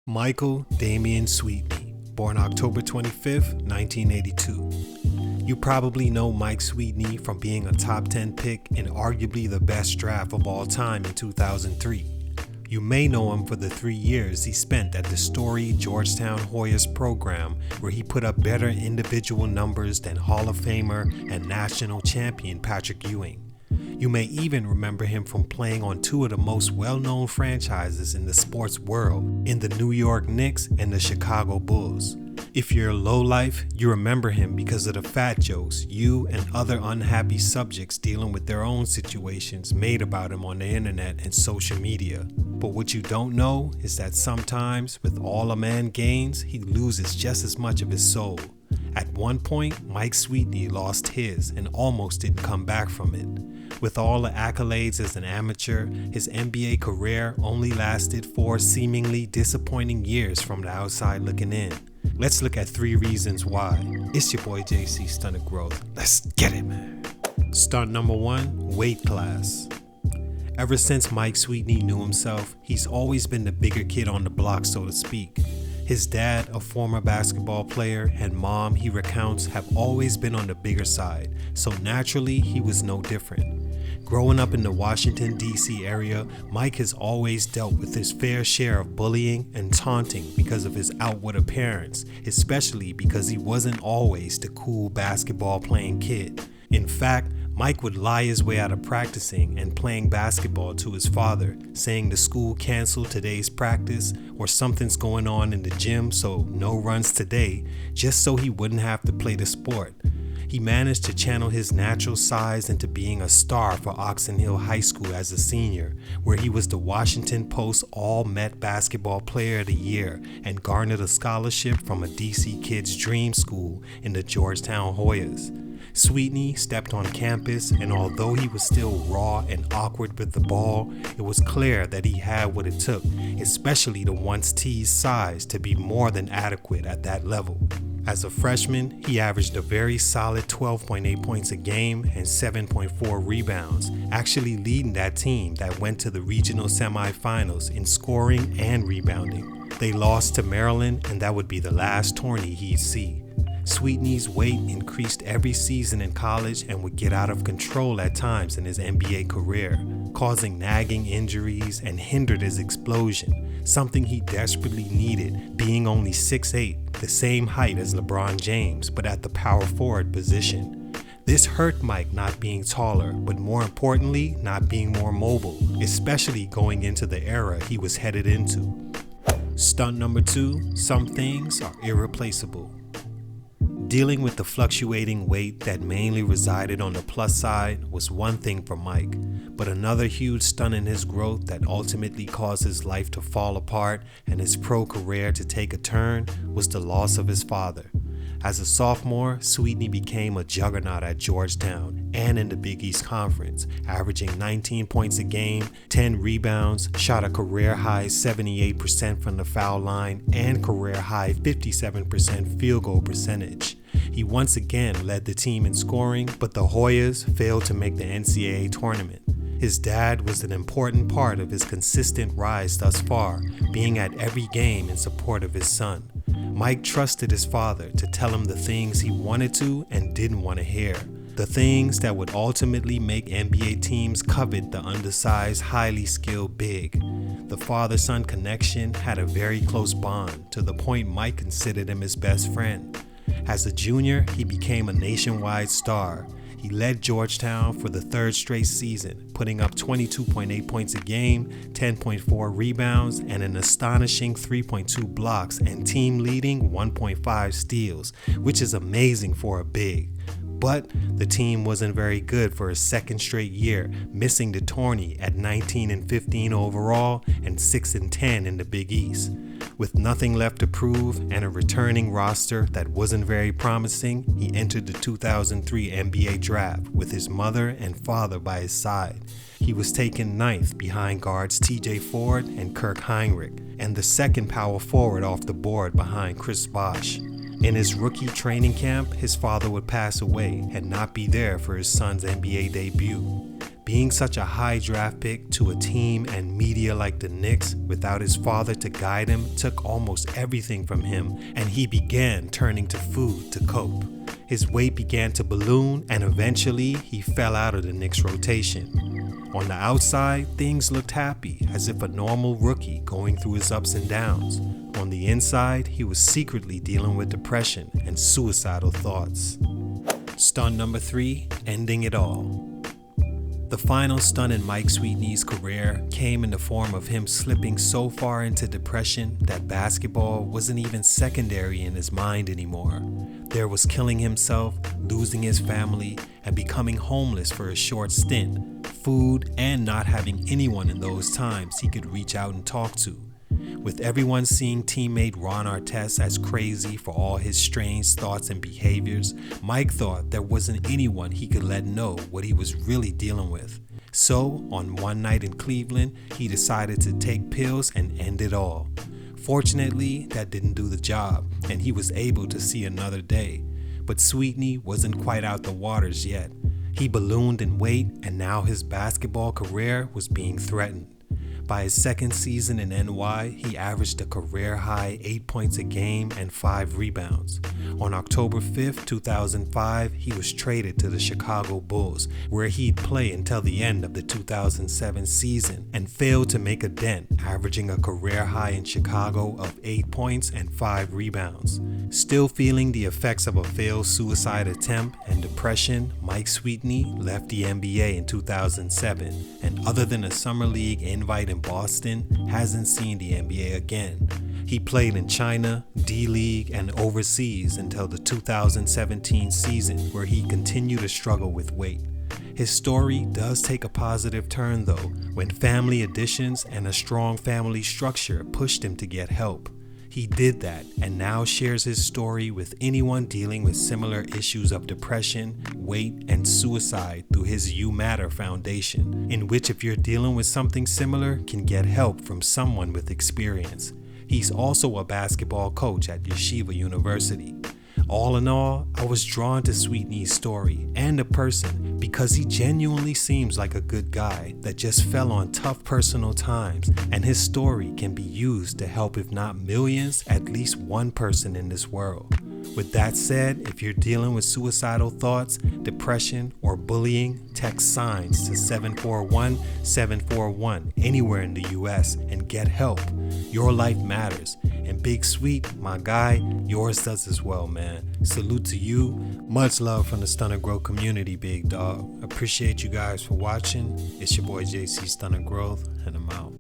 Michael Damian Sweetney, born October 25th, 1982. You probably know Mike Sweetney from being a top 10 pick in arguably the best draft of all time in 2003. You may know him for the 3 years he spent at the storied Georgetown Hoyas program, where he put up better individual numbers than Hall of Famer and national champion Patrick Ewing. You may even remember him from playing on two of the most well-known franchises in the sports world, in the New York Knicks and the Chicago Bulls. If you're a lowlife, you remember him because of the fat jokes you and other unhappy subjects dealing with their own situations made about him on the internet and social media. But what you don't know is that sometimes, with all a man gains, he loses just as much of his soul. At one point, Mike Sweetney lost his and almost didn't come back from it. With all the accolades as an amateur, his NBA career only lasted 4 seemingly disappointing years from the outside looking in. Let's look at 3 reasons why. It's your boy JC, Stunted Growth. Let's get it, man. Stunt number 1, weight class. Ever since Mike Sweetney knew himself, he's always been the bigger kid on the block, so to speak. His dad, a former basketball player, and mom, he recounts, have always been on the bigger side, so naturally he was no different. Growing up in the Washington, D.C. area, Mike has always dealt with his fair share of bullying and taunting because of his outward appearance, especially because he wasn't always the cool basketball playing kid. In fact, Mike would lie his way out of practicing and playing basketball to his father, saying the school canceled today's practice or something's going on in the gym, so no runs today, just so he wouldn't have to play the sport. He managed to channel his natural size into being a star for Oxon Hill High School as a senior, where he was the Washington Post All-Met Basketball Player of the Year and garnered a scholarship from a DC kid's dream school in the Georgetown Hoyas. Sweetney stepped on campus, and although he was still raw and awkward with the ball, it was clear that he had what it took, especially the once teased size, to be more than adequate at that level. As a freshman, he averaged a very solid 12.8 points a game and 7.4 rebounds, actually leading that team that went to the regional semifinals in scoring and rebounding. They lost to Maryland, and that would be the last tourney he'd see. Sweetney's weight increased every season in college and would get out of control at times in his NBA career, causing nagging injuries and hindered his explosion, something he desperately needed, being only 6'8", the same height as LeBron James, but at the power forward position. This hurt Mike not being taller, but more importantly, not being more mobile, especially going into the era he was headed into. Stunt number 2, some things are irreplaceable. Dealing with the fluctuating weight that mainly resided on the plus side was one thing for Mike, but another huge stunt in his growth that ultimately caused his life to fall apart and his pro career to take a turn was the loss of his father. As a sophomore, Sweetney became a juggernaut at Georgetown and in the Big East Conference, averaging 19 points a game, 10 rebounds, shot a career-high 78% from the foul line, and career-high 57% field goal percentage. He once again led the team in scoring, but the Hoyas failed to make the NCAA tournament. His dad was an important part of his consistent rise thus far, being at every game in support of his son. Mike trusted his father to tell him the things he wanted to and didn't want to hear. The things that would ultimately make NBA teams covet the undersized, highly skilled big. The father-son connection had a very close bond, to the point Mike considered him his best friend. As a junior, he became a nationwide star. He led Georgetown for the 3rd straight season, putting up 22.8 points a game, 10.4 rebounds, and an astonishing 3.2 blocks and team-leading 1.5 steals, which is amazing for a big. But the team wasn't very good for a 2nd straight year, missing the tourney at 19-15 overall and 6-10 in the Big East. With nothing left to prove and a returning roster that wasn't very promising, he entered the 2003 NBA draft with his mother and father by his side. He was taken 9th behind guards TJ Ford and Kirk Heinrich, and the 2nd power forward off the board behind Chris Bosh. In his rookie training camp, his father would pass away and not be there for his son's NBA debut. Being such a high draft pick to a team and media like the Knicks without his father to guide him took almost everything from him, and he began turning to food to cope. His weight began to balloon, and eventually he fell out of the Knicks rotation. On the outside, things looked happy, as if a normal rookie going through his ups and downs. On the inside, he was secretly dealing with depression and suicidal thoughts. Stunt number 3, ending it all. The final stunt in Mike Sweetney's career came in the form of him slipping so far into depression that basketball wasn't even secondary in his mind anymore. There was killing himself, losing his family, and becoming homeless for a short stint, food, and not having anyone in those times he could reach out and talk to. With everyone seeing teammate Ron Artest as crazy for all his strange thoughts and behaviors, Mike thought there wasn't anyone he could let know what he was really dealing with. So, on one night in Cleveland, he decided to take pills and end it all. Fortunately, that didn't do the job, and he was able to see another day. But Sweetney wasn't quite out the waters yet. He ballooned in weight, and now his basketball career was being threatened. By his second season in NY, he averaged a career-high 8 points a game and 5 rebounds. On October 5, 2005, he was traded to the Chicago Bulls, where he'd play until the end of the 2007 season and failed to make a dent, averaging a career high in Chicago of 8 points and 5 rebounds. Still feeling the effects of a failed suicide attempt and depression, Mike Sweetney left the NBA in 2007, and other than a summer league invite in Boston, hasn't seen the NBA again. He played in China, D-League, and overseas until the 2017 season, where he continued to struggle with weight. His story does take a positive turn though, when family additions and a strong family structure pushed him to get help. He did that and now shares his story with anyone dealing with similar issues of depression, weight, and suicide through his You Matter Foundation, in which if you're dealing with something similar, can get help from someone with experience. He's also a basketball coach at Yeshiva University. All in all, I was drawn to Sweetney's story and the person because he genuinely seems like a good guy that just fell on tough personal times, and his story can be used to help, if not millions, at least one person in this world. With that said, if you're dealing with suicidal thoughts, depression, or bullying, text SIGNS to 741-741 anywhere in the US and get help. Your life matters. And Big Sweet, my guy, yours does as well, man. Salute to you. Much love from the Stunted Growth community, big dog. Appreciate you guys for watching. It's your boy JC Stunted Growth, and I'm out.